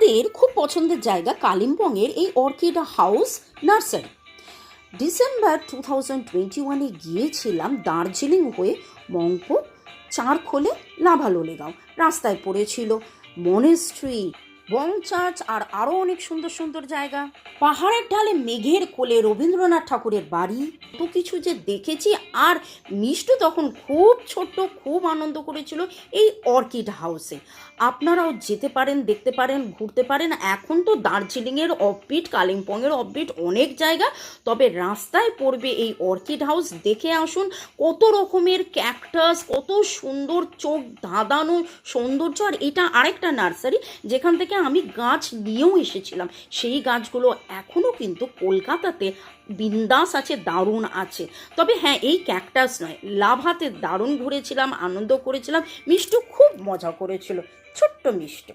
আমাদের খুব পছন্দের জায়গা কালিম্পংয়ের এই অর্কিড হাউস নার্সারি। ডিসেম্বর 2021-এ গিয়েছিলাম দার্জিলিং হয়ে মংপো, চারখোলে, লাভা লোলেগাঁও। রাস্তায় পড়েছিল মনেস্ট্রি, বং চার্চ আর আরও অনেক সুন্দর সুন্দর জায়গা। পাহাড়ের ঢালে মেঘের কোলে রবীন্দ্রনাথ ঠাকুরের বাড়ি, কত কিছু যে দেখেছি। আর মিষ্টু তখন খুব ছোট্ট, খুব আনন্দ করেছিল এই অর্কিড হাউসে। আপনারাও যেতে পারেন, দেখতে পারেন, ঘুরতে পারেন। এখন তো দার্জিলিংয়ের অফবিট, কালিম্পংয়ের অফবিট অনেক জায়গা, তবে রাস্তায় পড়বে এই অর্কিড হাউস। দেখে আসুন কত রকমের ক্যাকটাস, কত সুন্দর চোখ ধাঁধানো সৌন্দর্য। আর এটা আরেকটা নার্সারি যেখান থেকে আমি গাছ নিয়েও এসেছিলাম। সেই গাছগুলো এখনও কিন্তু কলকাতাতে বিন্দাস আছে, দারুণ আছে। তবে হ্যাঁ, এই ক্যাকটাস নয়, লাভাতে দারুণ ঘুরেছিলাম, আনন্দ করেছিলাম। মিষ্টু খুব মজা করেছিল, ছোট্ট মিষ্টু।